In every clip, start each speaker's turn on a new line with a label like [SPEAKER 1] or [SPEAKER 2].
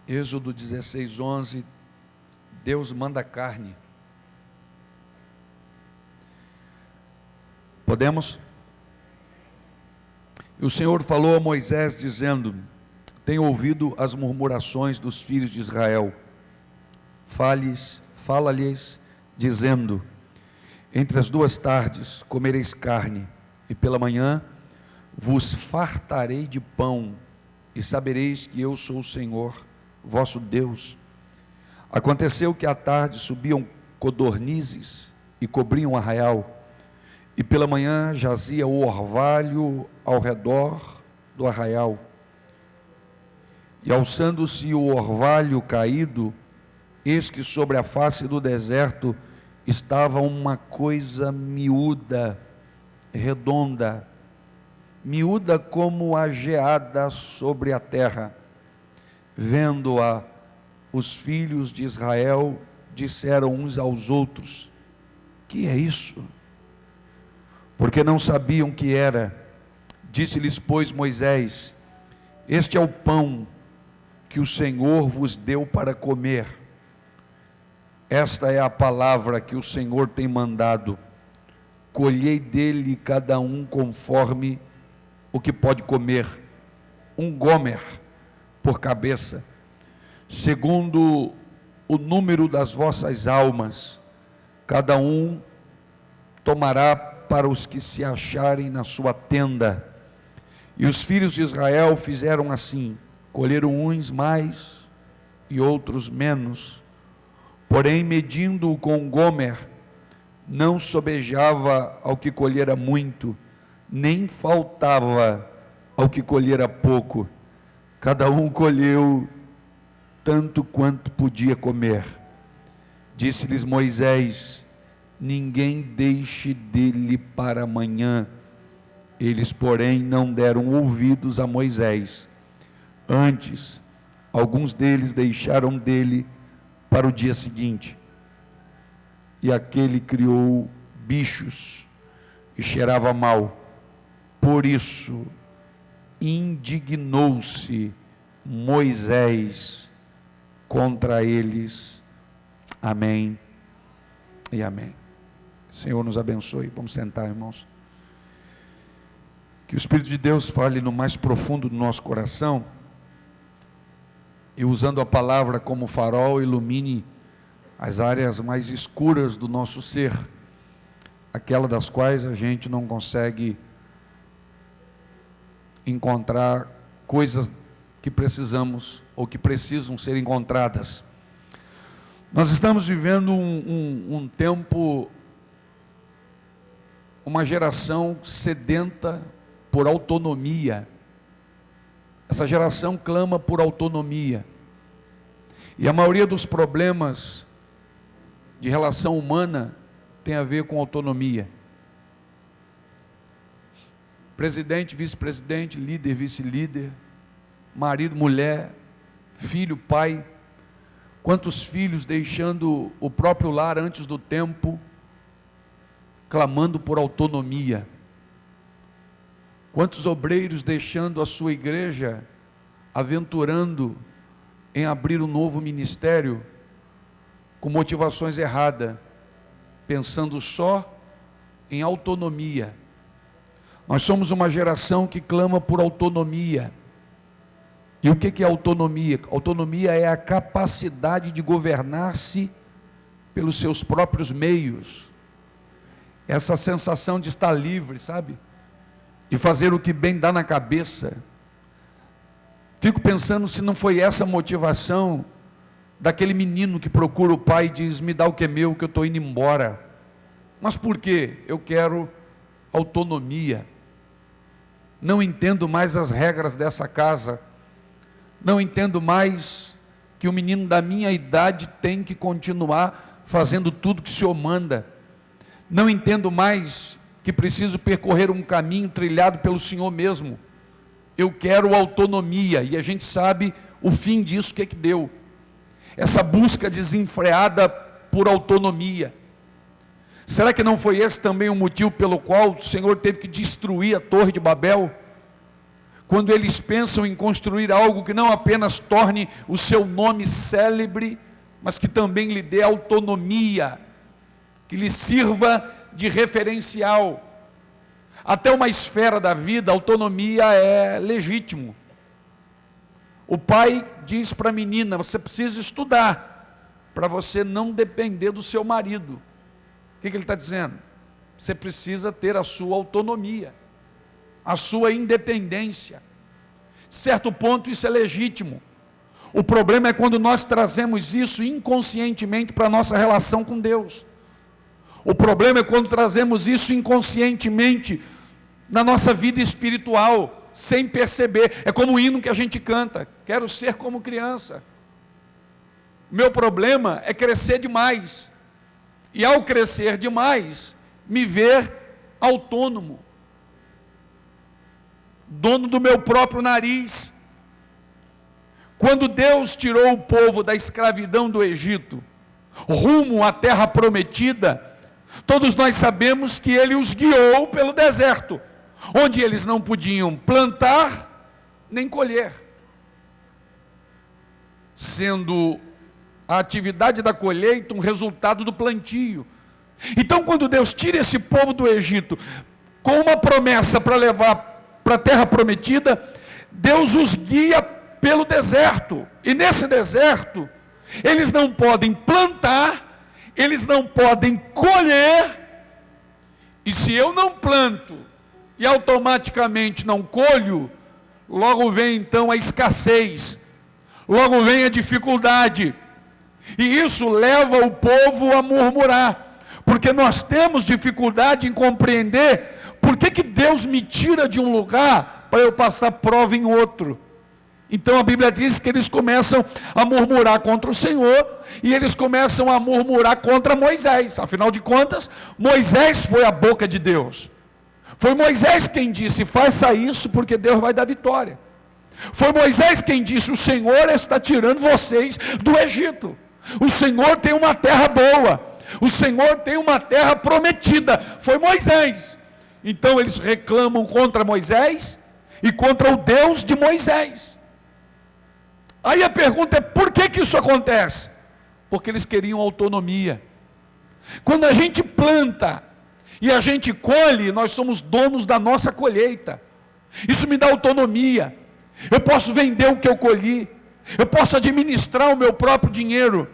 [SPEAKER 1] Êxodo 16:11, Deus manda carne. Podemos? E o Senhor falou a Moisés dizendo: tenho ouvido as murmurações dos filhos de Israel. Fala-lhes dizendo: entre as duas tardes comereis carne, e pela manhã vos fartarei de pão, e sabereis que eu sou o Senhor vosso Deus. Aconteceu que à tarde subiam codornizes e cobriam o arraial, e pela manhã jazia o orvalho ao redor do arraial. E alçando-se o orvalho caído, eis que sobre a face do deserto estava uma coisa miúda, redonda, miúda como a geada sobre a terra. Vendo-a, os filhos de Israel disseram uns aos outros: que é isso? Porque não sabiam que era. Disse-lhes, pois, Moisés: este é o pão que o Senhor vos deu para comer. Esta é a palavra que o Senhor tem mandado: colhei dele cada um conforme o que pode comer, um gomer por cabeça, segundo o número das vossas almas, cada um tomará para os que se acharem na sua tenda. E os filhos de Israel fizeram assim, colheram uns mais e outros menos, porém medindo com gomer, não sobejava ao que colhera muito, nem faltava ao que colhera pouco. Cada um colheu tanto quanto podia comer. Disse-lhes Moisés: ninguém deixe dele para amanhã. Eles, porém, não deram ouvidos a Moisés. Antes, alguns deles deixaram dele para o dia seguinte. E aquele criou bichos e cheirava mal. Por isso, indignou-se Moisés contra eles. Amém e amém. Senhor nos abençoe. Vamos sentar, irmãos. Que o Espírito de Deus fale no mais profundo do nosso coração e, usando a palavra como farol, ilumine as áreas mais escuras do nosso ser, aquelas das quais a gente não consegue encontrar coisas que precisamos ou que precisam ser encontradas. Nós estamos vivendo um tempo, uma geração sedenta por autonomia. Essa geração clama por autonomia, e a maioria dos problemas de relação humana tem a ver com autonomia. Presidente, vice-presidente, líder, vice-líder, marido, mulher, filho, pai. Quantos filhos deixando o próprio lar antes do tempo, clamando por autonomia. Quantos obreiros deixando a sua igreja, aventurando em abrir um novo ministério, com motivações erradas, pensando só em autonomia. Nós somos uma geração que clama por autonomia. E o que é autonomia? Autonomia é a capacidade de governar-se pelos seus próprios meios. Essa sensação de estar livre, sabe? De fazer o que bem dá na cabeça. Fico pensando se não foi essa a motivação daquele menino que procura o pai e diz: me dá o que é meu, que eu estou indo embora. Mas por quê? Eu quero autonomia. Não entendo mais as regras dessa casa. Não entendo mais que o menino da minha idade tem que continuar fazendo tudo que o Senhor manda. Não entendo mais que preciso percorrer um caminho trilhado pelo Senhor mesmo. Eu quero autonomia, e a gente sabe o fim disso, o que deu. Essa busca desenfreada por autonomia. Será que não foi esse também o motivo pelo qual o Senhor teve que destruir a Torre de Babel? quando eles pensam em construir algo que não apenas torne o seu nome célebre, mas que também lhe dê autonomia, que lhe sirva de referencial. Até uma esfera da vida, a autonomia é legítimo. O pai diz para a menina: você precisa estudar, para você não depender do seu marido. O que ele está dizendo? Você precisa ter a sua autonomia, a sua independência. Certo ponto isso é legítimo. O problema é quando nós trazemos isso inconscientemente para a nossa relação com Deus. O problema é quando trazemos isso inconscientemente na nossa vida espiritual, sem perceber. É como o hino que a gente canta: quero ser como criança. Meu problema é crescer demais, e ao crescer demais, me ver autônomo, dono do meu próprio nariz. Quando Deus tirou o povo da escravidão do Egito, rumo à terra prometida, todos nós sabemos que Ele os guiou pelo deserto, onde eles não podiam plantar nem colher, sendo a atividade da colheita um resultado do plantio. Então, quando Deus tira esse povo do Egito com uma promessa para levar para a terra prometida, Deus os guia pelo deserto, e nesse deserto eles não podem plantar, eles não podem colher, e se eu não planto e automaticamente não colho, logo vem então a escassez, logo vem a dificuldade, e isso leva o povo a murmurar, porque nós temos dificuldade em compreender por que Deus me tira de um lugar para eu passar prova em outro. Então a Bíblia diz que eles começam a murmurar contra o Senhor, e eles começam a murmurar contra Moisés. Afinal de contas, Moisés foi a boca de Deus. Foi Moisés quem disse: faça isso porque Deus vai dar vitória. Foi Moisés quem disse: o Senhor está tirando vocês do Egito. O Senhor tem uma terra boa. O Senhor tem uma terra prometida. Foi Moisés. Então eles reclamam contra Moisés e contra o Deus de Moisés. Aí a pergunta é: por que isso acontece? Porque eles queriam autonomia. Quando a gente planta e a gente colhe, nós somos donos da nossa colheita. Isso me dá autonomia. Eu posso vender o que eu colhi, eu posso administrar o meu próprio dinheiro.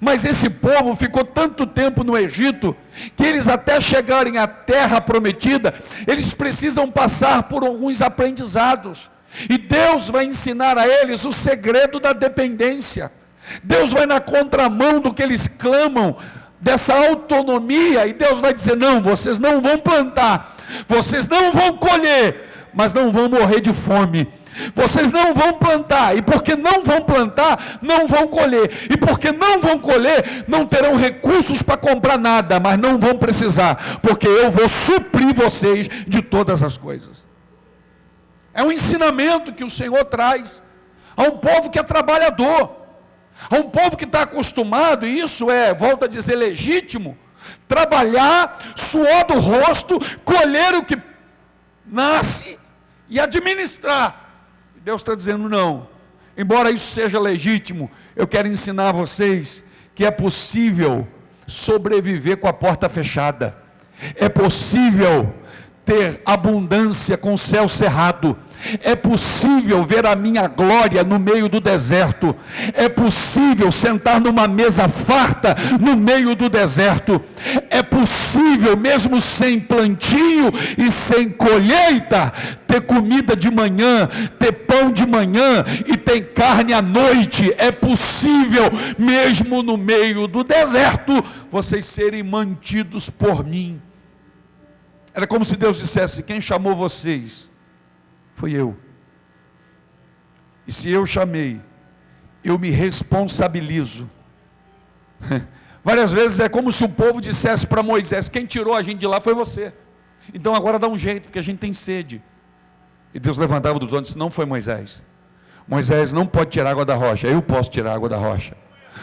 [SPEAKER 1] Mas esse povo ficou tanto tempo no Egito, que eles até chegarem à terra prometida, eles precisam passar por alguns aprendizados. E Deus vai ensinar a eles o segredo da dependência. Deus vai na contramão do que eles clamam, dessa autonomia, e Deus vai dizer: não, vocês não vão plantar, vocês não vão colher, mas não vão morrer de fome. Vocês não vão plantar, e porque não vão plantar, não vão colher, e porque não vão colher, não terão recursos para comprar nada, mas não vão precisar, porque eu vou suprir vocês de todas as coisas. É um ensinamento que o Senhor traz a um povo que é trabalhador, a um povo que está acostumado, e isso é, volto a dizer, legítimo, trabalhar, suor do rosto, colher o que nasce e administrar. Deus está dizendo: não, embora isso seja legítimo, eu quero ensinar a vocês que é possível sobreviver com a porta fechada, é possível ter abundância com o céu cerrado, é possível ver a minha glória no meio do deserto, é possível sentar numa mesa farta no meio do deserto, é possível mesmo sem plantio e sem colheita, ter comida de manhã, ter pão de manhã e ter carne à noite. É possível mesmo no meio do deserto vocês serem mantidos por mim. Era como se Deus dissesse: quem chamou vocês foi eu, e se eu chamei, eu me responsabilizo. Várias vezes é como se o povo dissesse para Moisés: quem tirou a gente de lá foi você, então agora dá um jeito, porque a gente tem sede. E Deus levantava do trono e disse: não foi Moisés. Moisés não pode tirar água da rocha, eu posso tirar água da rocha.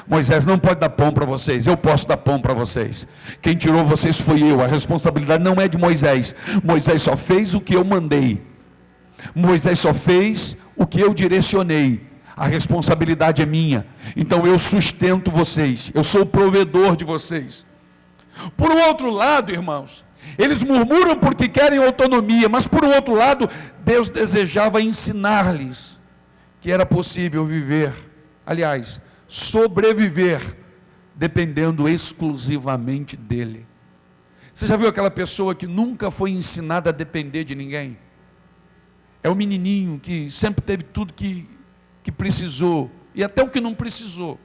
[SPEAKER 1] Moisés não pode dar pão para vocês, eu posso dar pão para vocês. Quem tirou vocês foi eu, a responsabilidade não é de Moisés. Moisés só fez o que eu mandei. Moisés só fez o que eu direcionei. A responsabilidade é minha. Então eu sustento vocês. Eu sou o provedor de vocês. Por um outro lado, irmãos, eles murmuram porque querem autonomia, mas por um outro lado, Deus desejava ensinar-lhes que era possível viver, aliás, sobreviver, dependendo exclusivamente dele. Você já viu aquela pessoa que nunca foi ensinada a depender de ninguém? É o menininho que sempre teve tudo que precisou, e até o que não precisou.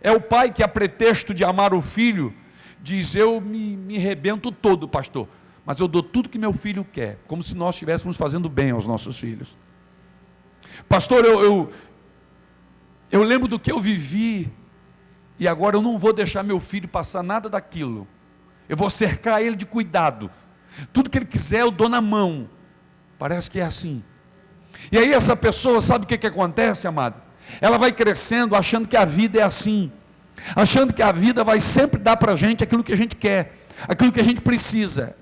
[SPEAKER 1] É o pai que, a pretexto de amar o filho, diz: eu me rebento todo, pastor, mas eu dou tudo que meu filho quer, como se nós estivéssemos fazendo bem aos nossos filhos. Pastor, eu lembro do que eu vivi, e agora eu não vou deixar meu filho passar nada daquilo. Eu vou cercar ele de cuidado. Tudo que ele quiser eu dou na mão. Parece que é assim. E aí essa pessoa, sabe o que acontece, amado? Ela vai crescendo achando que a vida é assim, achando que a vida vai sempre dar para a gente aquilo que a gente quer, aquilo que a gente precisa.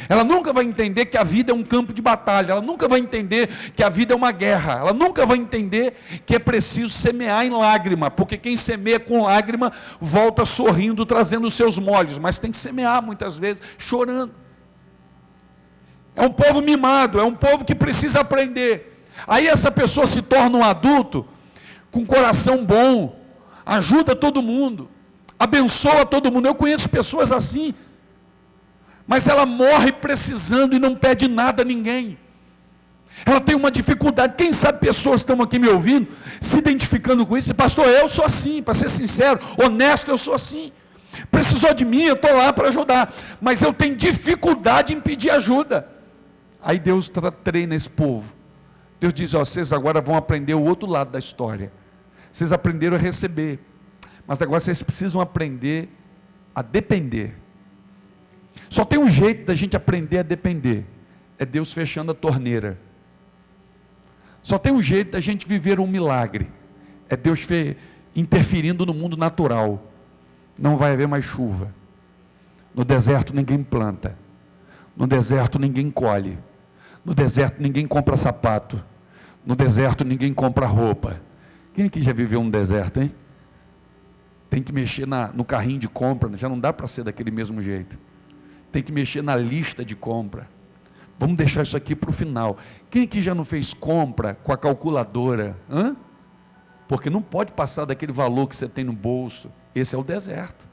[SPEAKER 1] Ela nunca vai entender que a vida é um campo de batalha, ela nunca vai entender que a vida é uma guerra, ela nunca vai entender que é preciso semear em lágrima, porque quem semeia com lágrima, volta sorrindo, trazendo os seus molhos, mas tem que semear muitas vezes, chorando. É um povo mimado, é um povo que precisa aprender. Aí essa pessoa se torna um adulto, com coração bom, ajuda todo mundo, abençoa todo mundo. Eu conheço pessoas assim, mas ela morre precisando e não pede nada a ninguém. Ela tem uma dificuldade. Quem sabe pessoas estão aqui me ouvindo, se identificando com isso. Pastor, eu sou assim, para ser sincero, honesto, eu sou assim. Precisou de mim, eu estou lá para ajudar, mas eu tenho dificuldade em pedir ajuda. Aí Deus treina esse povo. Deus diz: vocês agora vão aprender o outro lado da história. Vocês aprenderam a receber, mas agora vocês precisam aprender a depender. Só tem um jeito da gente aprender a depender, é Deus fechando a torneira. Só tem um jeito da gente viver um milagre, é Deus interferindo no mundo natural. Não vai haver mais chuva. No deserto ninguém planta, no deserto ninguém colhe, no deserto ninguém compra sapato, no deserto ninguém compra roupa. Quem aqui já viveu um deserto, hein? Tem que mexer no carrinho de compra, já não dá para ser daquele mesmo jeito. Tem que mexer na lista de compra. Vamos deixar isso aqui para o final. Quem aqui já não fez compra com a calculadora? Porque não pode passar daquele valor que você tem no bolso. Esse é o deserto.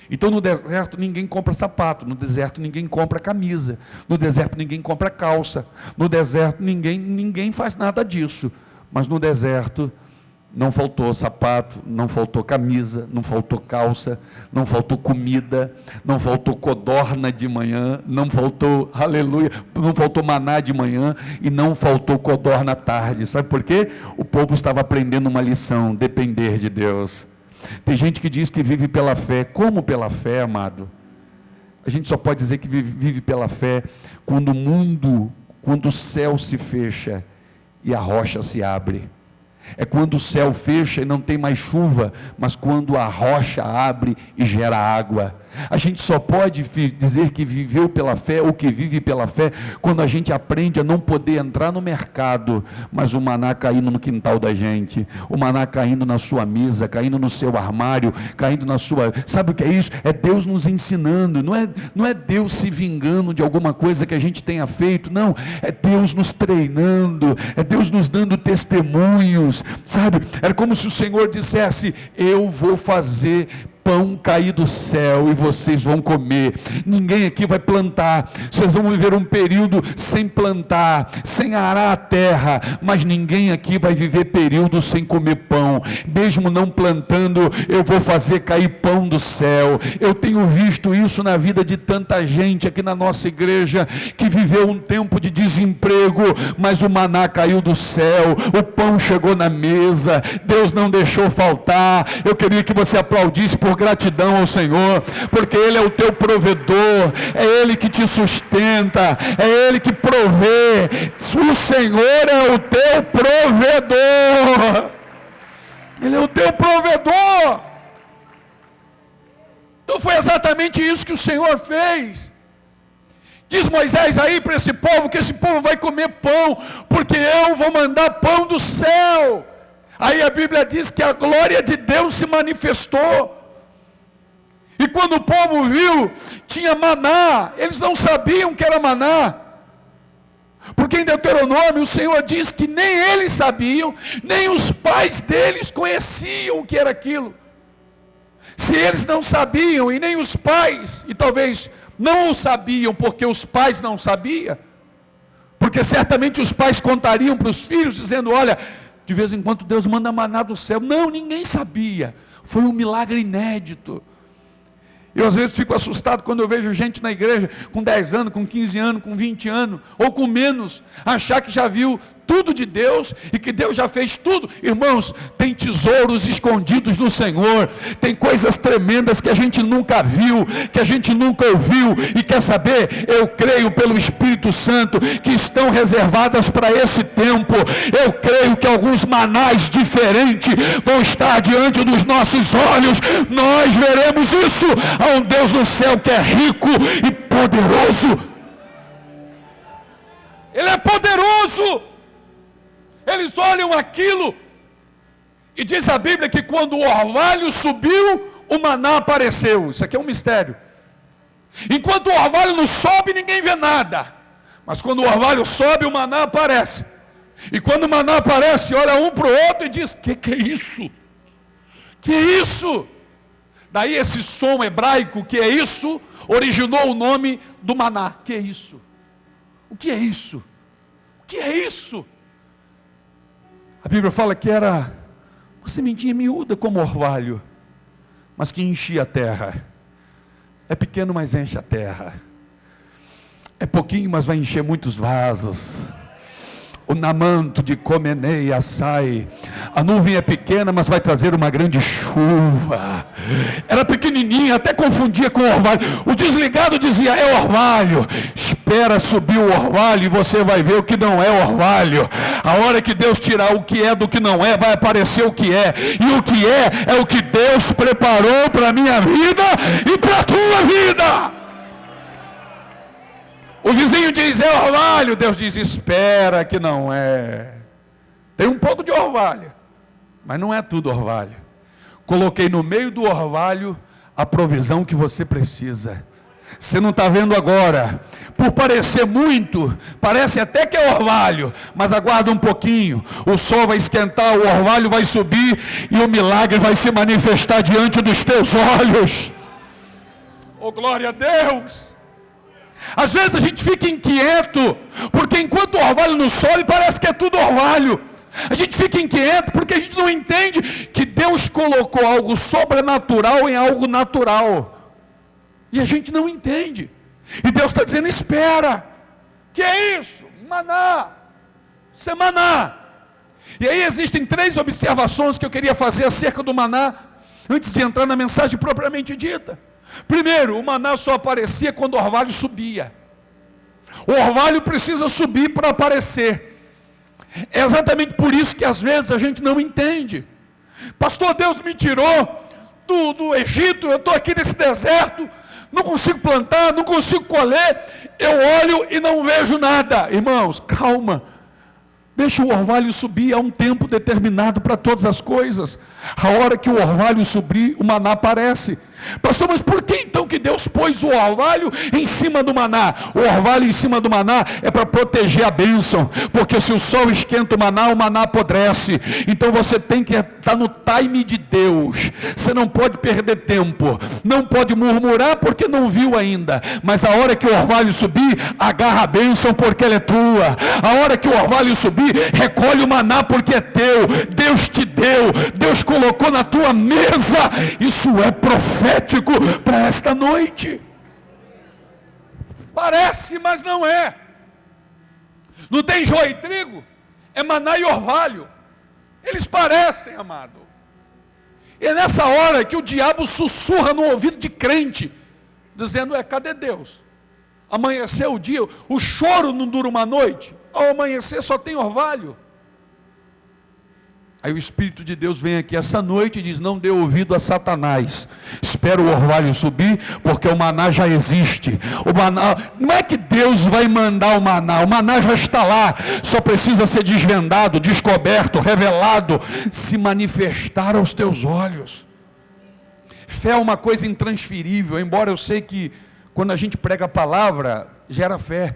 [SPEAKER 1] Então no deserto ninguém compra sapato, no deserto ninguém compra camisa, no deserto ninguém compra calça, no deserto ninguém faz nada disso. Mas no deserto não faltou sapato, não faltou camisa, não faltou calça, não faltou comida, não faltou codorna de manhã, não faltou, aleluia, não faltou maná de manhã e não faltou codorna à tarde. Sabe por quê? O povo estava aprendendo uma lição: depender de Deus. Tem gente que diz que vive pela fé. Como pela fé, amado? A gente só pode dizer que vive pela fé quando o céu se fecha e a rocha se abre. É quando o céu fecha e não tem mais chuva, mas quando a rocha abre e gera água. A gente só pode dizer que viveu pela fé ou que vive pela fé quando a gente aprende a não poder entrar no mercado, mas o maná caindo no quintal da gente, o maná caindo na sua mesa, caindo no seu armário, caindo na sua... Sabe o que é isso? É Deus nos ensinando, não é Deus se vingando de alguma coisa que a gente tenha feito, não, é Deus nos treinando, é Deus nos dando testemunhos, sabe? Era como se o Senhor dissesse: eu vou fazer pão cair do céu e vocês vão comer. Ninguém aqui vai plantar, vocês vão viver um período sem plantar, sem arar a terra, mas ninguém aqui vai viver período sem comer pão. Mesmo não plantando, eu vou fazer cair pão do céu. Eu tenho visto isso na vida de tanta gente aqui na nossa igreja, que viveu um tempo de desemprego, mas o maná caiu do céu, o pão chegou na mesa, Deus não deixou faltar. Eu queria que você aplaudisse por gratidão ao Senhor, porque Ele é o teu provedor, é Ele que te sustenta, é Ele que provê. O Senhor é o teu provedor, Ele é o teu provedor. Então foi exatamente isso que o Senhor fez. Diz Moisés aí para esse povo que esse povo vai comer pão, porque eu vou mandar pão do céu. Aí a Bíblia diz que a glória de Deus se manifestou. E quando o povo viu, tinha maná. Eles não sabiam que era maná. Porque em Deuteronômio o Senhor diz que nem eles sabiam, nem os pais deles conheciam o que era aquilo. Se eles não sabiam, e nem os pais, e talvez não o sabiam porque os pais não sabiam, porque certamente os pais contariam para os filhos, dizendo, olha, de vez em quando Deus manda maná do céu. Não, ninguém sabia. Foi um milagre inédito. Eu às vezes fico assustado quando eu vejo gente na igreja com 10 anos, com 15 anos, com 20 anos, ou com menos, achar que já viu tudo de Deus e que Deus já fez tudo. Irmãos, tem tesouros escondidos no Senhor, tem coisas tremendas que a gente nunca viu, que a gente nunca ouviu, e quer saber? Eu creio pelo Espírito Santo que estão reservadas para esse tempo. Eu creio que alguns manás diferentes vão estar diante dos nossos olhos. Nós veremos isso. Há um Deus no céu que é rico e poderoso. Ele é poderoso. Eles olham aquilo e diz a Bíblia que quando o orvalho subiu, o maná apareceu. Isso aqui é um mistério. Enquanto o orvalho não sobe, ninguém vê nada. Mas quando o orvalho sobe, o maná aparece. E quando o maná aparece, olha um para o outro e diz, que é isso? Que é isso? Daí esse som hebraico, que é isso, originou o nome do maná. Que é isso? O que é isso? O que é isso? A Bíblia fala que era uma sementinha miúda como orvalho, mas que enchia a terra. É pequeno, mas enche a terra. É pouquinho, mas vai encher muitos vasos. O namanto de Comenei e Assai. A nuvem é pequena, mas vai trazer uma grande chuva. Era pequenininha, até confundia com orvalho. O desligado dizia, é orvalho. Espera subir o orvalho e você vai ver o que não é orvalho. A hora que Deus tirar o que é do que não é, vai aparecer o que é. E o que é o que Deus preparou para a minha vida e para a tua vida. O vizinho diz, é orvalho. Deus diz, espera que não é. Tem um pouco de orvalho, mas não é tudo orvalho. Coloquei no meio do orvalho a provisão que você precisa. Você não está vendo agora. Por parecer muito, parece até que é orvalho, mas aguarda um pouquinho. O sol vai esquentar, o orvalho vai subir e o milagre vai se manifestar diante dos teus olhos. Oh, glória a Deus! Às vezes a gente fica inquieto, porque enquanto o orvalho não sobe, parece que é tudo orvalho. A gente fica inquieto porque a gente não entende que Deus colocou algo sobrenatural em algo natural. E a gente não entende. E Deus está dizendo, espera. Que é isso? Maná. Isso é maná. E aí existem 3 observações que eu queria fazer acerca do maná, antes de entrar na mensagem propriamente dita. Primeiro, o maná só aparecia quando o orvalho subia. O orvalho precisa subir para aparecer. É exatamente por isso que às vezes a gente não entende. Pastor, Deus me tirou do Egito, eu estou aqui nesse deserto, não consigo plantar, não consigo colher, eu olho e não vejo nada. Irmãos, calma. Deixa o orvalho subir, há um tempo determinado para todas as coisas. A hora que o orvalho subir, o maná aparece. Pastor, mas por que então que Deus pôs o orvalho em cima do maná? O orvalho em cima do maná é para proteger a bênção, porque se o sol esquenta o maná apodrece. Então você tem que estar no time de Deus. Você não pode perder tempo, não pode murmurar porque não viu ainda, mas a hora que o orvalho subir, agarra a bênção porque ela é tua. A hora que o orvalho subir, recolhe o maná porque é teu. Deus te deu, Deus colocou na tua mesa. Isso é profético para esta noite. Parece, mas não é. Não tem joio e trigo, é maná e orvalho. Eles parecem, amado. E é nessa hora que o diabo sussurra no ouvido de crente, dizendo, cadê Deus? Amanheceu o dia, o choro não dura uma noite, ao amanhecer só tem orvalho. Aí o Espírito de Deus vem aqui essa noite e diz: não dê ouvido a Satanás, espera o orvalho subir, porque o maná já existe. O maná, não é que Deus vai mandar o maná já está lá, só precisa ser desvendado, descoberto, revelado, se manifestar aos teus olhos. Fé é uma coisa intransferível, embora eu sei que quando a gente prega a palavra, gera fé.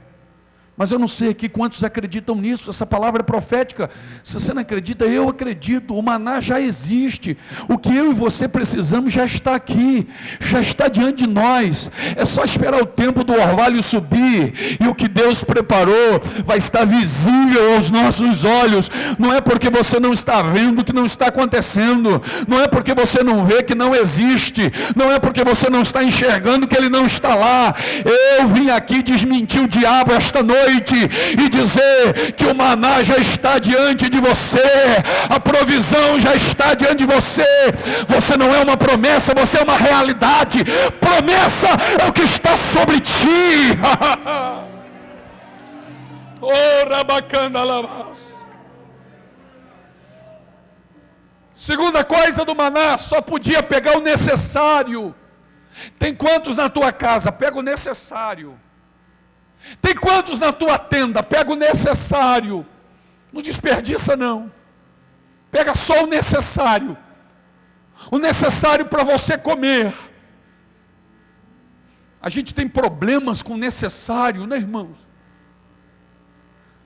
[SPEAKER 1] Mas eu não sei aqui quantos acreditam nisso. Essa palavra é profética. Se você não acredita, eu acredito. O maná já existe. O que eu e você precisamos já está aqui, já está diante de nós. É só esperar o tempo do orvalho subir, e o que Deus preparou vai estar visível aos nossos olhos. Não é porque você não está vendo que não está acontecendo, não é porque você não vê que não existe, não é porque você não está enxergando que ele não está lá. Eu vim aqui desmentir o diabo esta noite e dizer que o maná já está diante de você, a provisão já está diante de você. Você não é uma promessa, você é uma realidade. Promessa é o que está sobre ti. Segunda coisa do maná, só podia pegar o necessário. Tem quantos na tua casa? Pega o necessário. Tem quantos na tua tenda? Pega o necessário. Não desperdiça não. Pega só o necessário. O necessário para você comer. A gente tem problemas com o necessário, né, irmãos?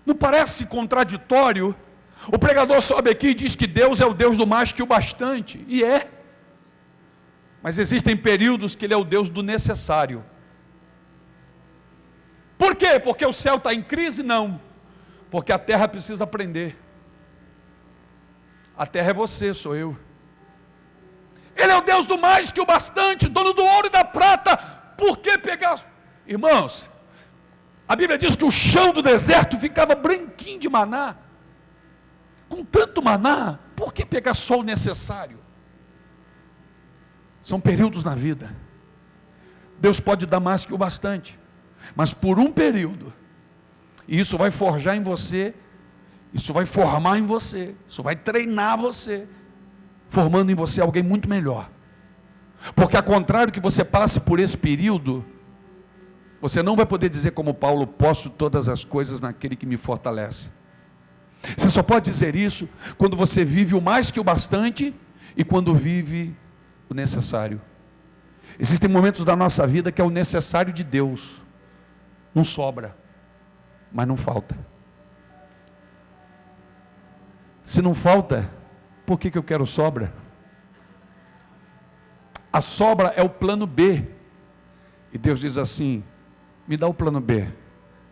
[SPEAKER 1] Não parece contraditório? O pregador sobe aqui e diz que Deus é o Deus do mais que o bastante. E é. Mas existem períodos que Ele é o Deus do necessário. Por quê? Porque o céu está em crise? Não. Porque a terra precisa aprender. A terra é você, sou eu. Ele é o Deus do mais que o bastante, dono do ouro e da prata. Por que pegar? Irmãos, a Bíblia diz que o chão do deserto ficava branquinho de maná. Com tanto maná, por que pegar só o necessário? São períodos na vida. Deus pode dar mais que o bastante, mas por um período. E isso vai forjar em você, isso vai formar em você, isso vai treinar você, formando em você alguém muito melhor. Porque ao contrário que você passe por esse período, você não vai poder dizer como Paulo: posso todas as coisas naquele que me fortalece. Você só pode dizer isso quando você vive o mais que o bastante e quando vive o necessário. Existem momentos da nossa vida que é o necessário de Deus. Não sobra, mas não falta. Se não falta, por que eu quero sobra? A sobra é o plano B. E Deus diz assim: me dá o plano B,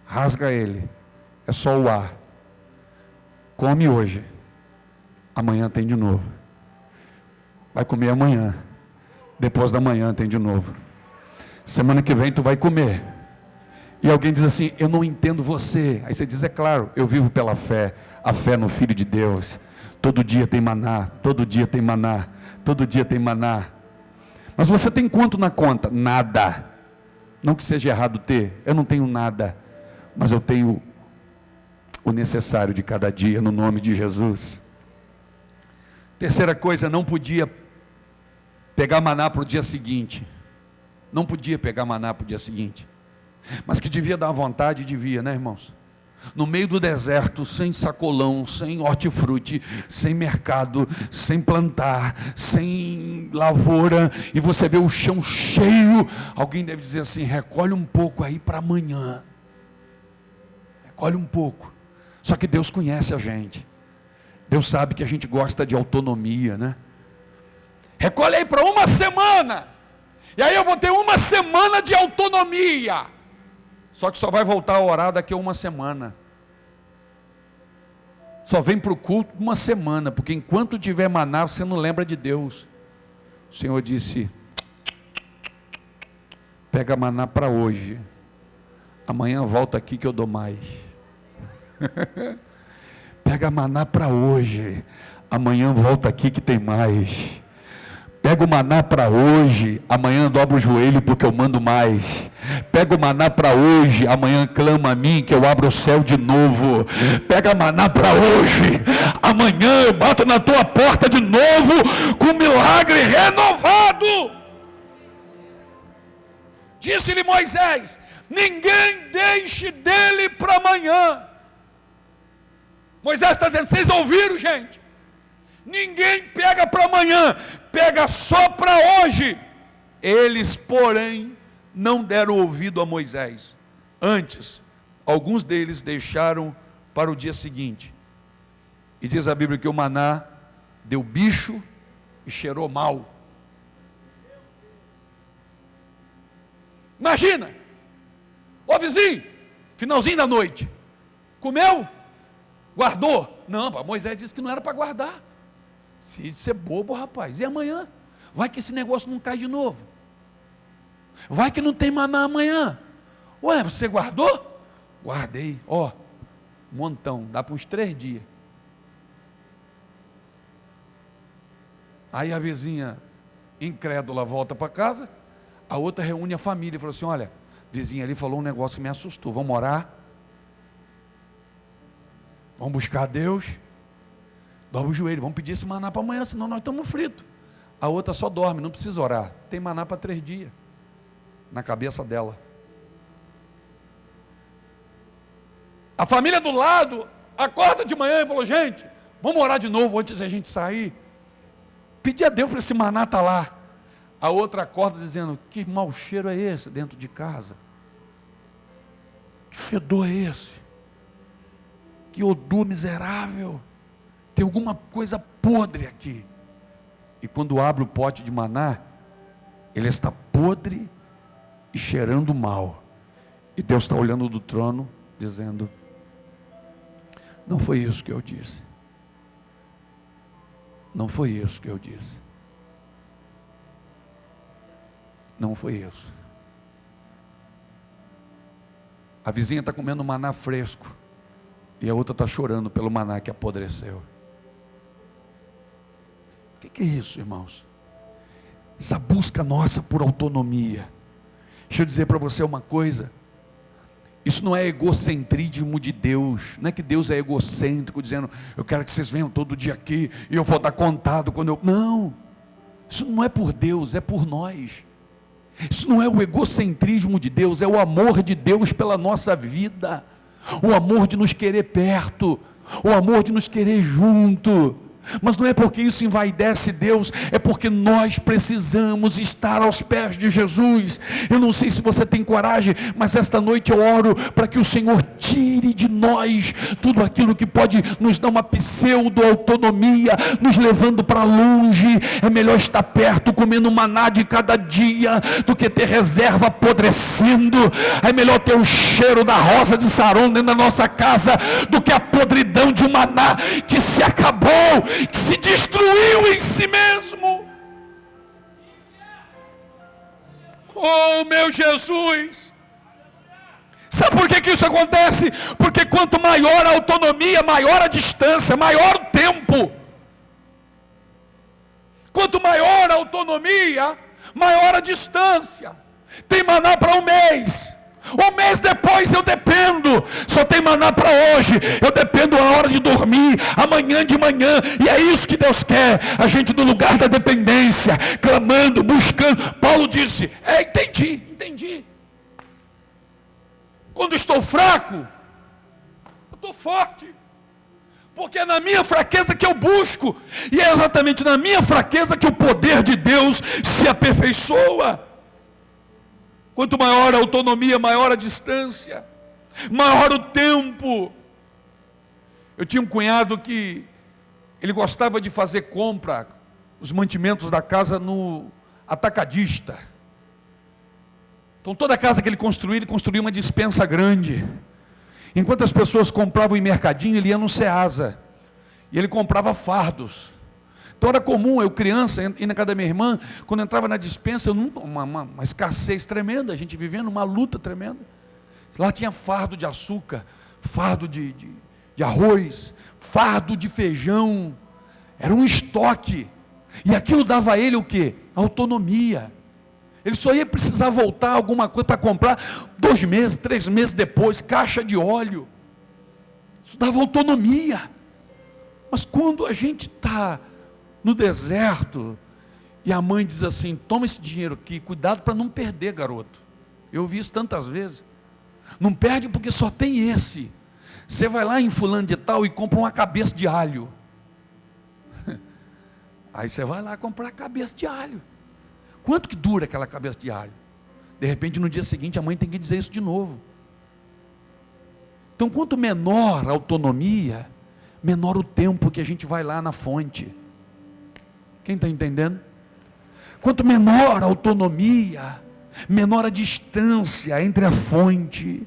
[SPEAKER 1] rasga ele, é só o A. Come hoje, amanhã tem de novo. Vai comer amanhã, depois da manhã tem de novo. Semana que vem tu vai comer. E alguém diz assim: eu não entendo você. Aí você diz: é claro, eu vivo pela fé, a fé no Filho de Deus. Todo dia tem maná, todo dia tem maná, todo dia tem maná. Mas você tem quanto na conta? Nada. Não que seja errado ter, eu não tenho nada, mas eu tenho o necessário de cada dia, no nome de Jesus. Terceira coisa, não podia pegar maná para o dia seguinte. Não podia pegar maná para o dia seguinte. Mas que devia dar vontade, devia, né, irmãos? No meio do deserto, sem sacolão, sem hortifruti, sem mercado, sem plantar, sem lavoura, e você vê o chão cheio, alguém deve dizer assim: recolhe um pouco aí para amanhã. Recolhe um pouco. Só que Deus conhece a gente. Deus sabe que a gente gosta de autonomia, né? Recolhe aí para uma semana. E aí eu vou ter uma semana de autonomia. Só que só vai voltar a orar daqui a uma semana. Só vem para o culto uma semana, porque enquanto tiver maná, você não lembra de Deus. O Senhor disse: pega maná para hoje. Amanhã volta aqui que eu dou mais. Pega maná para hoje. Amanhã volta aqui que tem mais. Pega o maná para hoje, amanhã dobra o joelho porque eu mando mais. Pega o maná para hoje, amanhã clama a mim que eu abro o céu de novo. Pega maná para hoje, amanhã eu bato na tua porta de novo com um milagre renovado. Disse-lhe Moisés: ninguém deixe dele para amanhã. Moisés está dizendo: vocês ouviram, gente? Ninguém pega para amanhã, pega só para hoje. Eles, porém, não deram ouvido a Moisés. Antes, alguns deles deixaram para o dia seguinte. E diz a Bíblia que o maná deu bicho e cheirou mal. Imagina, ô vizinho, finalzinho da noite, comeu? Guardou? Não, Moisés disse que não era para guardar. Se ser bobo, rapaz, e amanhã? Vai que esse negócio não cai de novo. Vai que não tem maná amanhã. Ué, você guardou? Guardei, ó, um montão, dá para uns 3 dias. Aí a vizinha incrédula volta para casa, a outra reúne a família e falou assim: olha, a vizinha ali falou um negócio que me assustou, vamos orar? Vamos buscar a Deus? Dobra o joelho, vamos pedir esse maná para amanhã, senão nós estamos fritos. A outra só dorme, não precisa orar, tem maná para 3 dias, na cabeça dela. A família do lado acorda de manhã e falou: gente, vamos orar de novo antes da gente sair. Pedir a Deus para esse maná estar lá. A outra acorda dizendo: que mau cheiro é esse dentro de casa? Que fedor é esse? Que odor miserável. Tem alguma coisa podre aqui. E quando abre o pote de maná, ele está podre e cheirando mal. E Deus está olhando do trono, dizendo: não foi isso que eu disse. Não foi isso que eu disse. Não foi isso. A vizinha está comendo maná fresco e a outra está chorando pelo maná que apodreceu. O que é isso, irmãos? Essa busca nossa por autonomia. Deixa eu dizer para você uma coisa: isso não é egocentrismo de Deus. Não é que Deus é egocêntrico, dizendo: eu quero que vocês venham todo dia aqui e eu vou dar contado quando eu... Não, isso não é por Deus, é por nós. Isso não é o egocentrismo de Deus, é o amor de Deus pela nossa vida, o amor de nos querer perto, o amor de nos querer junto. Mas não é porque isso envaidece Deus, é porque nós precisamos estar aos pés de Jesus. Eu não sei se você tem coragem, mas esta noite eu oro para que o Senhor tire de nós tudo aquilo que pode nos dar uma pseudo-autonomia, nos levando para longe. É melhor estar perto, comendo maná de cada dia, do que ter reserva apodrecendo. É melhor ter o cheiro da rosa de Saron dentro da nossa casa, do que a podridão de um maná que se acabou, que se destruiu em si mesmo. Oh, meu Jesus! Sabe por que isso acontece? Porque quanto maior a autonomia, maior a distância, maior o tempo. Quanto maior a autonomia, maior a distância. Tem maná para um mês. Um mês depois eu dependo. Só tem maná para hoje. Eu dependo a hora de dormir, amanhã de manhã. E é isso que Deus quer. A gente no lugar da dependência, clamando, buscando. Paulo disse: entendi. Quando estou fraco, eu estou forte. Porque é na minha fraqueza que eu busco. E é exatamente na minha fraqueza que o poder de Deus se aperfeiçoa. Quanto maior a autonomia, maior a distância, maior o tempo. Eu tinha um cunhado que ele gostava de fazer compra, os mantimentos da casa no atacadista. Então toda casa que ele construía uma despensa grande. Enquanto as pessoas compravam em mercadinho, ele ia no Ceasa. E ele comprava fardos. Então era comum, eu criança, ir na casa da minha irmã, quando entrava na despensa, uma escassez tremenda, a gente vivendo uma luta tremenda. Lá tinha fardo de açúcar, fardo de arroz, fardo de feijão, era um estoque. E aquilo dava a ele o quê? Autonomia. Ele só ia precisar voltar alguma coisa para comprar 2 meses, 3 meses depois, caixa de óleo. Isso dava autonomia. Mas quando a gente está no deserto, e a mãe diz assim: toma esse dinheiro aqui, cuidado para não perder, garoto. Eu ouvi isso tantas vezes. Não perde porque só tem esse. Você vai lá em fulano de tal e compra uma cabeça de alho. Aí você vai lá comprar a cabeça de alho. Quanto que dura aquela cabeça de alho? De repente no dia seguinte a mãe tem que dizer isso de novo. Então quanto menor a autonomia, menor o tempo que a gente vai lá na fonte. Quem está entendendo? Quanto menor a autonomia, menor a distância entre a fonte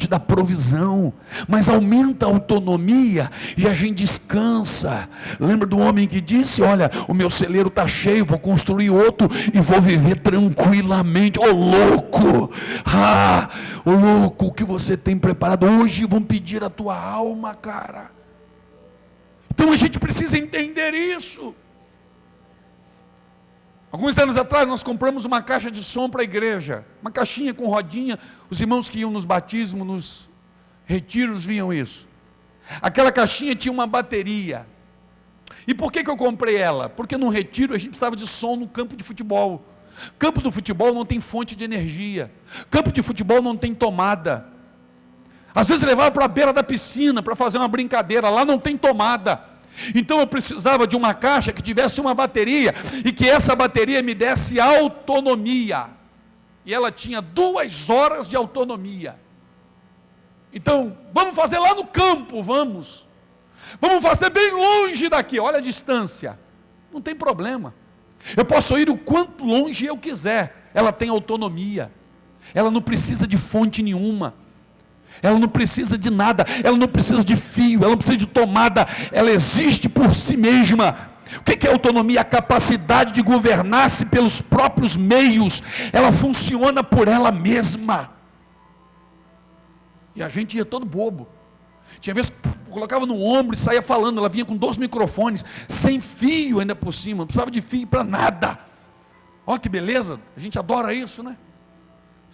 [SPEAKER 1] da provisão, mas aumenta a autonomia e a gente descansa. Lembra do homem que disse: olha, o meu celeiro está cheio, vou construir outro e vou viver tranquilamente. Ô louco, ô louco, o que você tem preparado hoje? Vão pedir a tua alma, cara. Então a gente precisa entender isso. Alguns anos atrás nós compramos uma caixa de som para a igreja, uma caixinha com rodinha. Os irmãos que iam nos batismos, nos retiros, viam isso. Aquela caixinha tinha uma bateria. E por que eu comprei ela? Porque no retiro a gente precisava de som no campo de futebol. Campo do futebol não tem fonte de energia. Campo de futebol não tem tomada. Às vezes levava para a beira da piscina para fazer uma brincadeira, lá não tem tomada. Então eu precisava de uma caixa que tivesse uma bateria e que essa bateria me desse autonomia. E ela tinha 2 horas de autonomia. Então, vamos fazer lá no campo, vamos fazer bem longe daqui, olha a distância. Não tem problema. Eu posso ir o quanto longe eu quiser. Ela tem autonomia. Ela não precisa de fonte nenhuma. Ela não precisa de nada, ela não precisa de fio, ela não precisa de tomada, ela existe por si mesma. O que é autonomia? A capacidade de governar-se pelos próprios meios. Ela funciona por ela mesma. E a gente ia todo bobo. Tinha vezes que colocava no ombro e saía falando. Ela vinha com 2 microfones, sem fio ainda por cima, não precisava de fio para nada. Olha que beleza, a gente adora isso, né?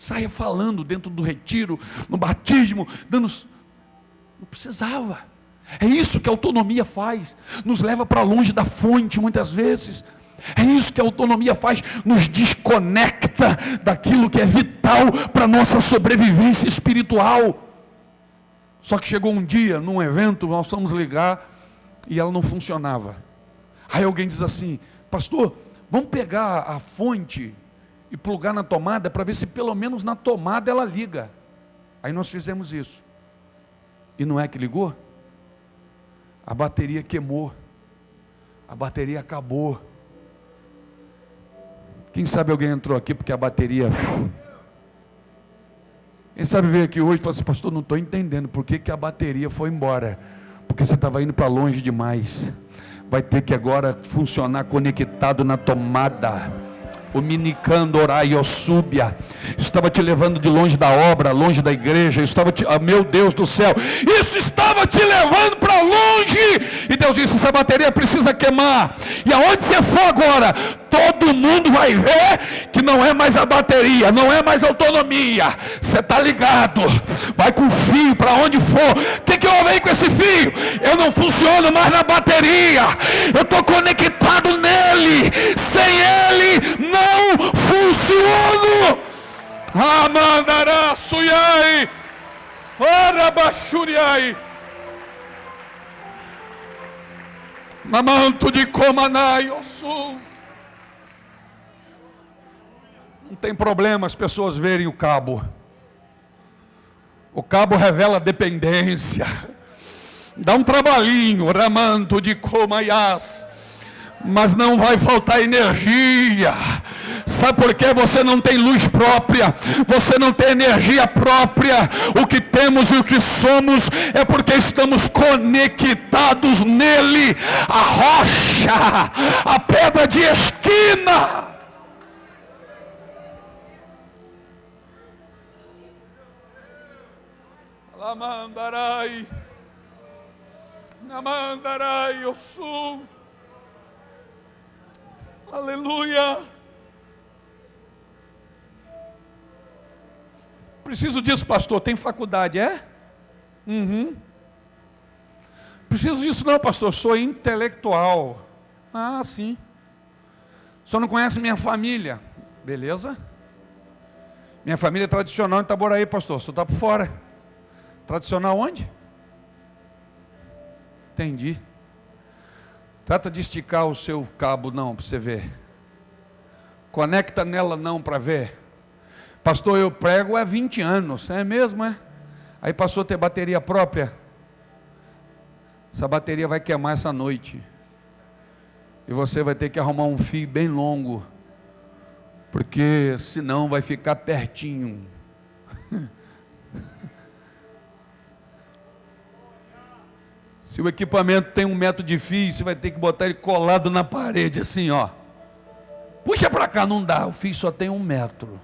[SPEAKER 1] Saia falando dentro do retiro, no batismo, não precisava. É isso que a autonomia faz, nos leva para longe da fonte muitas vezes. É isso que a autonomia faz, nos desconecta daquilo que é vital para a nossa sobrevivência espiritual. Só que chegou um dia, num evento, nós fomos ligar e ela não funcionava. Aí alguém diz assim: pastor, vamos pegar a fonte e plugar na tomada para ver se pelo menos na tomada ela liga. Aí nós fizemos isso. E não é que ligou? A bateria queimou. A bateria acabou. Quem sabe alguém entrou aqui porque a bateria... Quem sabe veio aqui hoje e falou assim: pastor, não estou entendendo por que a bateria foi embora. Porque você estava indo para longe demais. Vai ter que agora funcionar conectado na tomada. O minicando orai súbia, estava te levando de longe da obra, longe da igreja, meu Deus do céu, isso estava te levando para longe, e Deus disse: essa bateria precisa queimar, e aonde você for agora, todo mundo vai ver que não é mais a bateria, não é mais autonomia, você está ligado, vai com fio para onde for. O que eu venho com esse fio? Eu não funciono mais na bateria, eu estou conectado nele, sem ele não funciono. Amandará suyai, arabachuriai, namanto de comanai osu. Não tem problema as pessoas verem o cabo. O cabo revela dependência. Dá um trabalhinho, ramanto de comaiás, mas não vai faltar energia. Sabe por que você não tem luz própria? Você não tem energia própria. O que temos e o que somos é porque estamos conectados nele. A rocha, a pedra de esquina. Lamandarai, namandarai, eu sou. Aleluia. Preciso disso, pastor. Tem faculdade, é? Uhum. Preciso disso não, pastor. Sou intelectual. Ah, sim. O senhor não conhece minha família? Beleza. Minha família é tradicional em Itaboraí, pastor. O senhor está por fora. Tradicional onde? Entendi. Trata de esticar o seu cabo não, para você ver. Conecta nela não, para ver. Pastor, eu prego há 20 anos. É mesmo, é? Aí passou a ter bateria própria. Essa bateria vai queimar essa noite. E você vai ter que arrumar um fio bem longo. Porque senão vai ficar pertinho. Se o equipamento tem 1 metro de fio, você vai ter que botar ele colado na parede, assim, ó. Puxa para cá, não dá, o fio só tem 1 metro.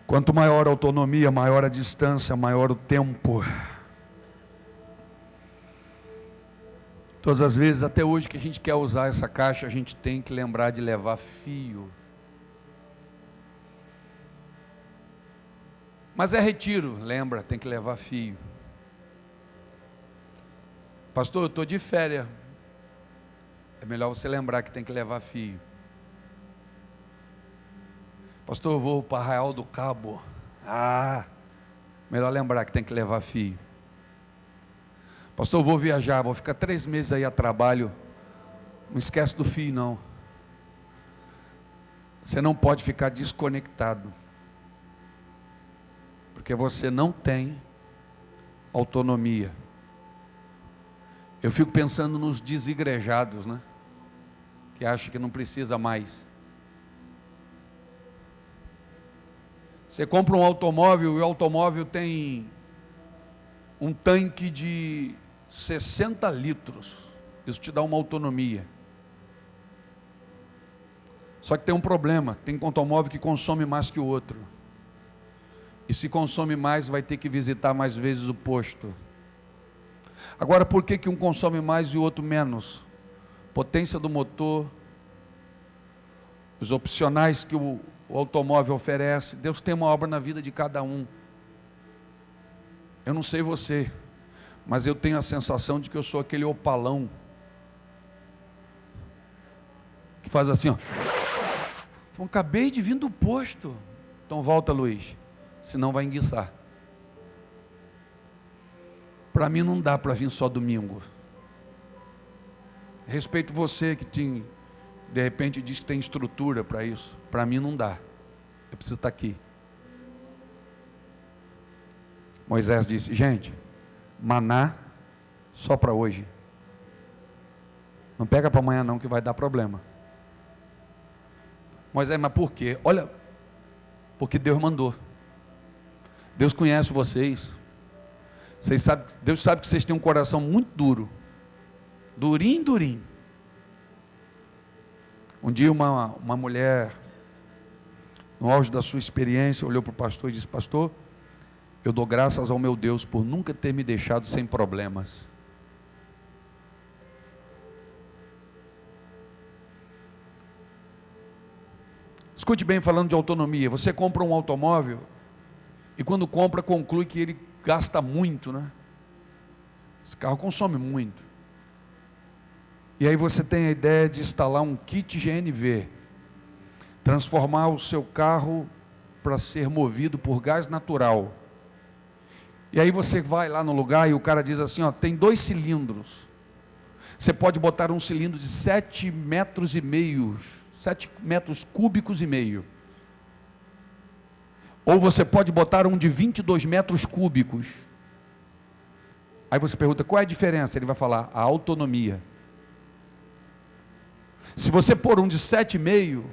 [SPEAKER 1] Quanto maior a autonomia, maior a distância, maior o tempo. Todas as vezes, até hoje, que a gente quer usar essa caixa, a gente tem que lembrar de levar fio. Mas é retiro, lembra, tem que levar fio. Pastor, eu estou de férias. É melhor você lembrar que tem que levar fio. Pastor, eu vou para Arraial do Cabo. Melhor lembrar que tem que levar fio. Pastor, eu vou viajar, vou ficar 3 meses aí a trabalho. Não esquece do fio, não. Você não pode ficar desconectado. Porque você não tem autonomia. Eu fico pensando nos desigrejados, né? Que acham que não precisa mais. Você compra um automóvel e o automóvel tem um tanque de 60 litros. Isso te dá uma autonomia. Só que tem um problema. Tem um automóvel que consome mais que o outro. E se consome mais, vai ter que visitar mais vezes o posto. Agora, por que um consome mais e o outro menos? Potência do motor, os opcionais que o automóvel oferece. Deus tem uma obra na vida de cada um. Eu não sei você, mas eu tenho a sensação de que eu sou aquele opalão que faz assim, ó. Eu acabei de vir do posto. Então volta, Luiz, senão vai enguiçar. Para mim não dá para vir só domingo. Respeito você que tem, de repente diz que tem estrutura para isso. Para mim não dá. Eu preciso estar aqui. Moisés disse, gente, maná só para hoje. Não pega para amanhã não, que vai dar problema. Moisés, mas por quê? Olha, porque Deus mandou. Deus conhece vocês. Deus sabe que vocês têm um coração muito duro. Durinho, durinho. Um dia uma mulher, no auge da sua experiência, olhou para o pastor e disse, pastor, eu dou graças ao meu Deus por nunca ter me deixado sem problemas. Escute bem, falando de autonomia, você compra um automóvel e quando compra conclui que ele gasta muito, né? Esse carro consome muito. E aí você tem a ideia de instalar um kit GNV, transformar o seu carro para ser movido por gás natural. E aí você vai lá no lugar e o cara diz assim, ó, tem 2 cilindros. Você pode botar um cilindro de 7,5 metros, 7 metros cúbicos e meio. Ou você pode botar um de 22 metros cúbicos. Aí você pergunta, qual é a diferença? Ele vai falar, a autonomia. Se você pôr um de 7,5,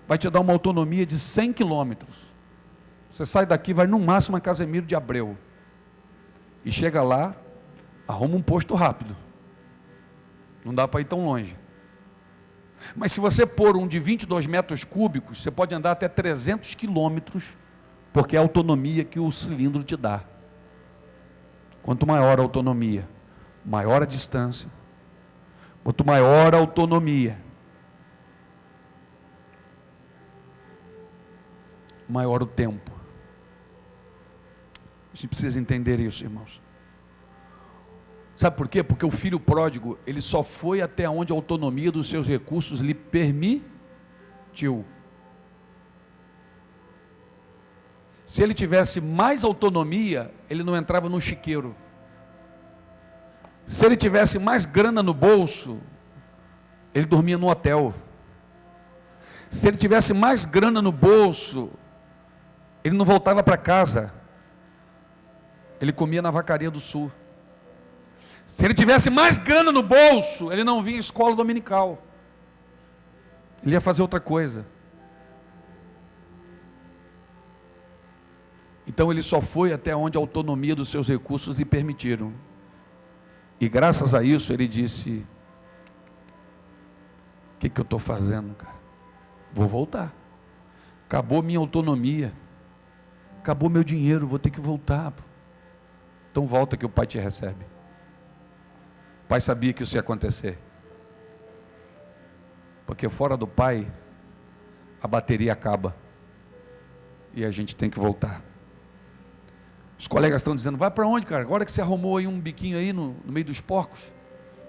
[SPEAKER 1] vai te dar uma autonomia de 100 quilômetros. Você sai daqui, vai no máximo a Casemiro de Abreu. E chega lá, arruma um posto rápido. Não dá para ir tão longe. Mas se você pôr um de 22 metros cúbicos, você pode andar até 300 quilômetros, porque é a autonomia que o cilindro te dá. Quanto maior a autonomia, maior a distância. Quanto maior a autonomia, maior o tempo. A gente precisa entender isso, irmãos. Sabe por quê? Porque o filho pródigo, ele só foi até onde a autonomia dos seus recursos lhe permitiu. Se ele tivesse mais autonomia, ele não entrava no chiqueiro. Se ele tivesse mais grana no bolso, ele dormia no hotel. Se ele tivesse mais grana no bolso, ele não voltava para casa. Ele comia na vacaria do sul. Se ele tivesse mais grana no bolso, ele não vinha à escola dominical. Ele ia fazer outra coisa. Então ele só foi até onde a autonomia dos seus recursos lhe permitiram. E graças a isso ele disse: o que eu estou fazendo, cara? Vou voltar. Acabou minha autonomia. Acabou meu dinheiro, vou ter que voltar. Então volta que o pai te recebe. O pai sabia que isso ia acontecer. Porque fora do pai, a bateria acaba. E a gente tem que voltar. Os colegas estão dizendo: vai para onde, cara? Agora que você arrumou aí um biquinho aí no meio dos porcos.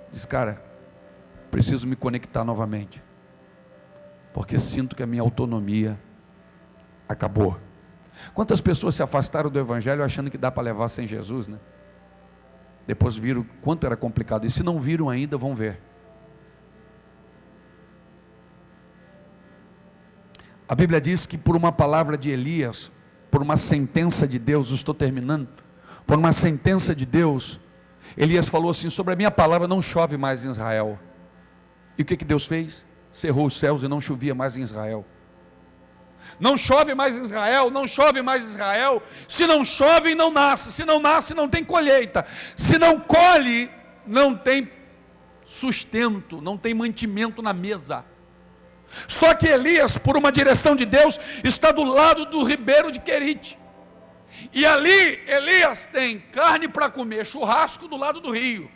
[SPEAKER 1] Diz: cara, preciso me conectar novamente. Porque sinto que a minha autonomia acabou. Quantas pessoas se afastaram do Evangelho achando que dá para levar sem Jesus, né? Depois viram quanto era complicado. E se não viram ainda, vão ver. A Bíblia diz que por uma palavra de Elias, por uma sentença de Deus, estou terminando, por uma sentença de Deus, Elias falou assim: sobre a minha palavra não chove mais em Israel. E o que Deus fez? Cerrou os céus e não chovia mais em Israel. Não chove mais em Israel, não chove mais em Israel. Se não chove, não nasce. Se não nasce, não tem colheita. Se não colhe, não tem sustento, não tem mantimento na mesa. Só que Elias, por uma direção de Deus, está do lado do ribeiro de Querite. E ali Elias tem carne para comer, churrasco do lado do rio.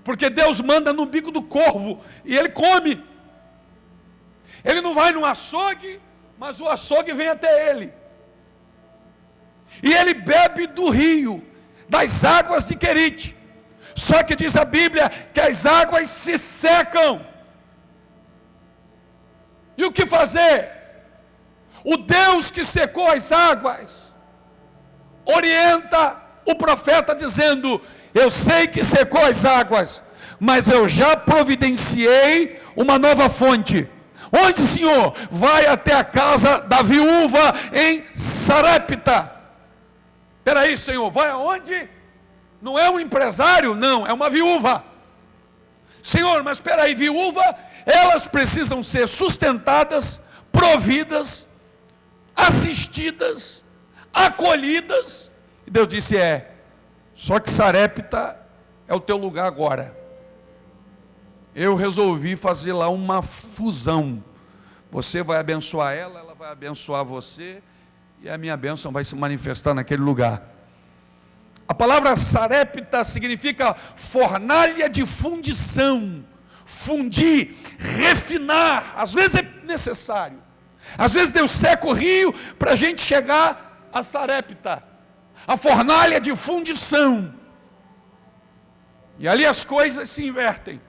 [SPEAKER 1] Porque Deus manda no bico do corvo e ele come. Ele não vai no açougue, mas o açougue vem até ele. E ele bebe do rio, das águas de Querite. Só que diz a Bíblia que as águas se secam. E o que fazer? O Deus que secou as águas orienta o profeta dizendo: eu sei que secou as águas, mas eu já providenciei uma nova fonte. Onde, Senhor? Vai até a casa da viúva em Sarepta. Espera aí, Senhor, vai aonde? Não é um empresário? Não, é uma viúva. Senhor, mas espera aí, viúva, elas precisam ser sustentadas, providas, assistidas, acolhidas. E Deus disse: só que Sarepta é o teu lugar agora. Eu resolvi fazer lá uma fusão. Você vai abençoar ela, ela vai abençoar você, e a minha bênção vai se manifestar naquele lugar. A palavra Sarepta significa fornalha de fundição. Fundir, refinar. Às vezes é necessário. Às vezes Deus seca o rio para a gente chegar a Sarepta, a fornalha de fundição. E ali as coisas se invertem.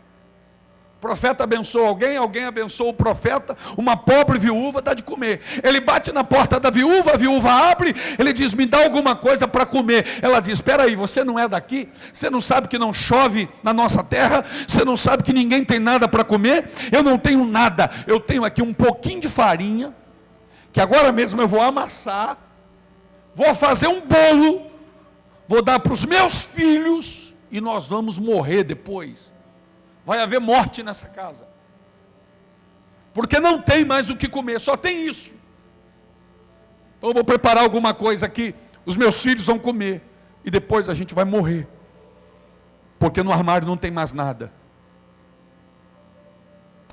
[SPEAKER 1] O profeta abençoa alguém, alguém abençoa o profeta. Uma pobre viúva dá de comer. Ele bate na porta da viúva, a viúva abre, ele diz: me dá alguma coisa para comer. Ela diz: espera aí, você não é daqui? Você não sabe que não chove na nossa terra? Você não sabe que ninguém tem nada para comer? Eu não tenho nada, eu tenho aqui um pouquinho de farinha, que agora mesmo eu vou amassar, vou fazer um bolo, vou dar para os meus filhos, e nós vamos morrer depois. Vai haver morte nessa casa, porque não tem mais o que comer, só tem isso. Então eu vou preparar alguma coisa aqui, os meus filhos vão comer, e depois a gente vai morrer, porque no armário não tem mais nada,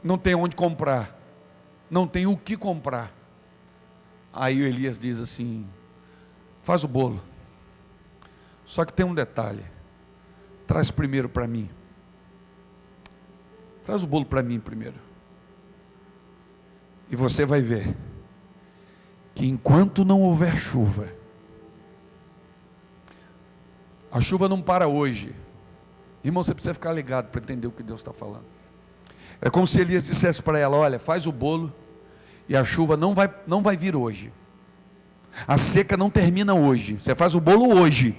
[SPEAKER 1] não tem onde comprar, não tem o que comprar. Aí o Elias diz assim: faz o bolo, Só que tem um detalhe. Traz primeiro para mim. Traz o bolo para mim primeiro. E você vai ver que enquanto não houver chuva, a chuva não para hoje. Irmão, você precisa ficar ligado para entender o que Deus está falando. É como se Elias dissesse para ela: olha, faz o bolo e a chuva não vai vir hoje. A seca não termina hoje. Você faz o bolo hoje,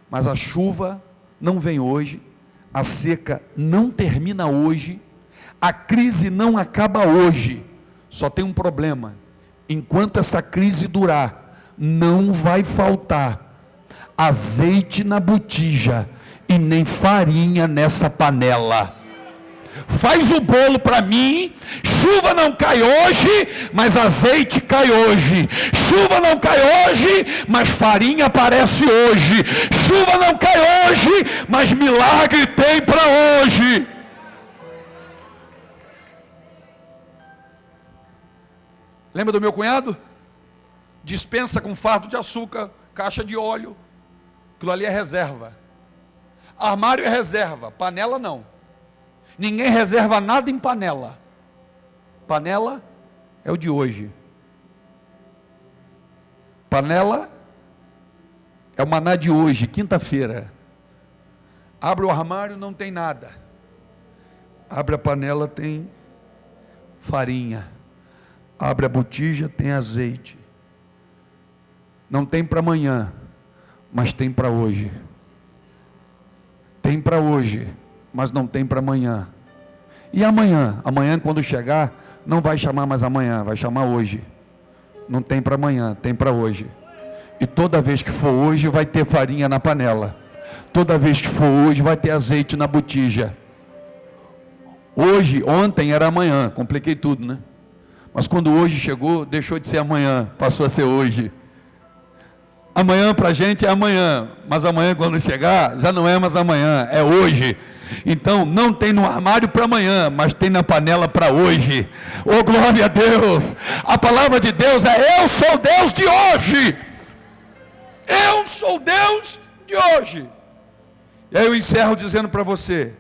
[SPEAKER 1] mas a chuva não vem hoje. A seca não termina hoje. A crise não acaba hoje. Só tem um problema: enquanto essa crise durar, não vai faltar azeite na botija e nem farinha nessa panela. Faz o bolo para mim. Chuva não cai hoje, mas azeite cai hoje. Chuva não cai hoje, mas farinha aparece hoje. Chuva não cai hoje, mas milagre tem para hoje. Lembra do meu cunhado? Dispensa com fardo de açúcar, caixa de óleo. Aquilo ali é reserva. Armário é reserva, panela não. Ninguém reserva nada em panela. Panela é o de hoje. Panela é o maná de hoje, quinta-feira. Abre o armário, não tem nada. Abre a panela, tem farinha. Abre a botija, tem azeite. Não tem para amanhã, mas tem para hoje. Tem para hoje, mas não tem para amanhã. E amanhã? Amanhã, quando chegar, não vai chamar mais amanhã, vai chamar hoje. Não tem para amanhã, tem para hoje. E toda vez que for hoje, vai ter farinha na panela. Toda vez que for hoje, vai ter azeite na botija. Hoje, ontem era amanhã, compliquei tudo, né? Mas quando hoje chegou, deixou de ser amanhã, passou a ser hoje. Amanhã para a gente é amanhã, mas amanhã quando chegar, já não é mais amanhã, é hoje. Então, não tem no armário para amanhã, mas tem na panela para hoje. Oh, glória a Deus! A palavra de Deus é: eu sou Deus de hoje. Eu sou Deus de hoje. E aí eu encerro dizendo para você: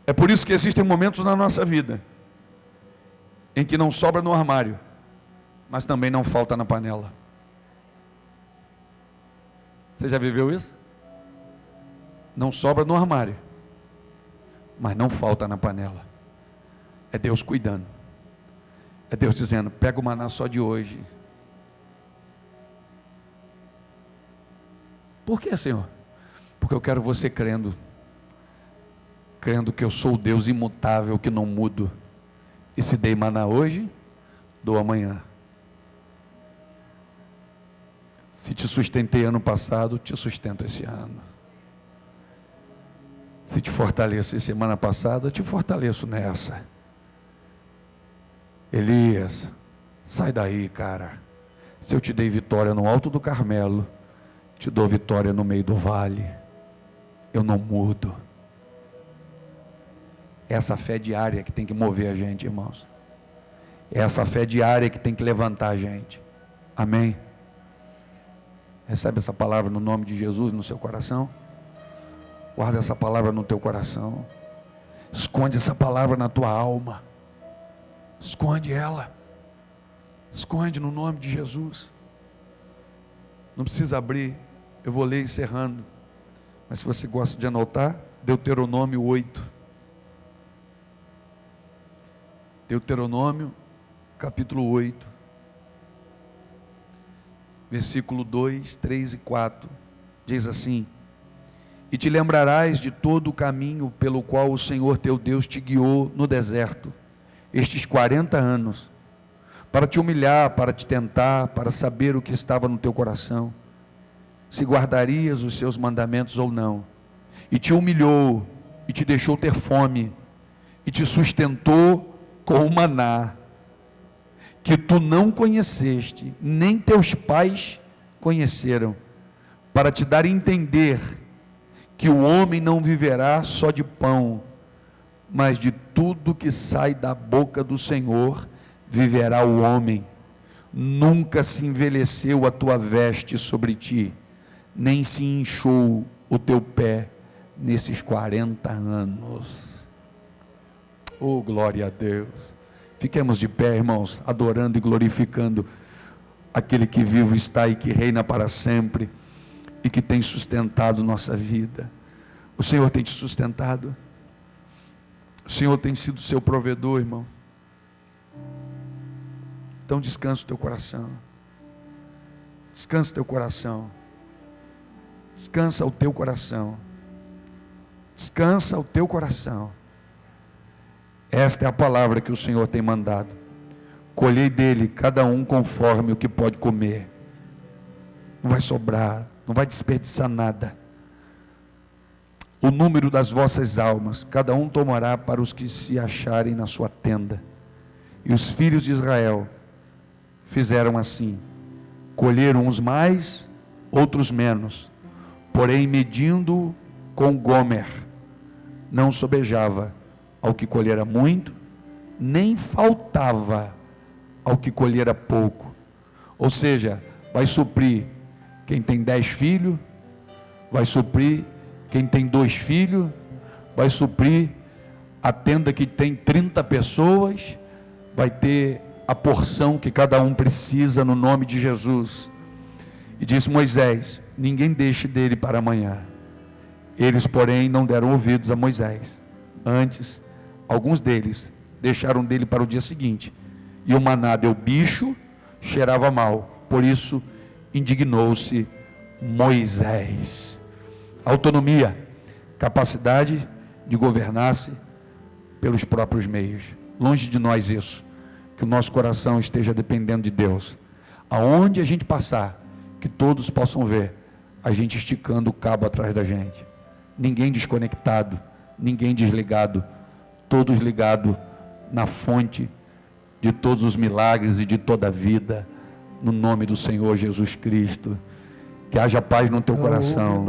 [SPEAKER 1] é por isso que existem momentos na nossa vida em que não sobra no armário, mas também não falta na panela. Você já viveu isso? Não sobra no armário, mas não falta na panela. É Deus cuidando. É Deus dizendo: pega o maná só de hoje. Por que, Senhor? Porque eu quero você crendo que eu sou o Deus imutável, que não mudo. E se dei maná hoje, dou amanhã. Se te sustentei ano passado, te sustento esse ano. Se te fortaleci semana passada, te fortaleço nessa. Elias, sai daí, cara. Se eu te dei vitória no alto do Carmelo, te dou vitória no meio do vale. Eu não mudo. Essa fé diária que tem que mover a gente, irmãos. Essa fé diária que tem que levantar a gente. Amém? Recebe essa palavra no nome de Jesus no seu coração. Guarda essa palavra no teu coração. Esconde essa palavra na tua alma. Esconde ela. Esconde no nome de Jesus. Não precisa abrir. Eu vou ler encerrando. Mas se você gosta de anotar, Deuteronômio 8. Deuteronômio, capítulo 8, versículo 2, 3 e 4, diz assim: e te lembrarás de todo o caminho pelo qual o Senhor teu Deus te guiou no deserto, estes 40 anos, para te humilhar, para te tentar, para saber o que estava no teu coração, se guardarias os seus mandamentos ou não. E te humilhou, e te deixou ter fome, e te sustentou com o maná, que tu não conheceste, nem teus pais conheceram, para te dar a entender que o homem não viverá só de pão, mas de tudo que sai da boca do Senhor viverá o homem. Nunca se envelheceu a tua veste sobre ti, nem se inchou o teu pé nesses 40 anos. Oh, glória a Deus. Fiquemos de pé, irmãos, adorando e glorificando aquele que vivo está e que reina para sempre e que tem sustentado nossa vida. O Senhor tem te sustentado. O Senhor tem sido seu provedor, irmão. Então descansa o teu coração. Descansa o teu coração. Descansa o teu coração. Descansa o teu coração. Esta é a palavra que o Senhor tem mandado. Colhei dele cada um conforme o que pode comer. Não vai sobrar, não vai desperdiçar nada. O número das vossas almas, cada um tomará para os que se acharem na sua tenda. E os filhos de Israel fizeram assim. Colheram uns mais, outros menos. Porém, medindo com Gomer, não sobejava ao que colhera muito, nem faltava ao que colhera pouco. Ou seja, vai suprir quem tem 10 filhos, vai suprir quem tem 2 filhos, vai suprir a tenda que tem 30 pessoas, vai ter a porção que cada um precisa no nome de Jesus. E disse Moisés: ninguém deixe dele para amanhã. Eles, porém, não deram ouvidos a Moisés. Antes, alguns deles deixaram dele para o dia seguinte. E o maná deu bicho, cheirava mal. Por isso, indignou-se Moisés. Autonomia, capacidade de governar-se pelos próprios meios. Longe de nós isso. Que o nosso coração esteja dependendo de Deus. Aonde a gente passar, que todos possam ver a gente esticando o cabo atrás da gente. Ninguém desconectado, ninguém desligado, todos ligados na fonte de todos os milagres e de toda a vida, no nome do Senhor Jesus Cristo. Que haja paz no teu coração.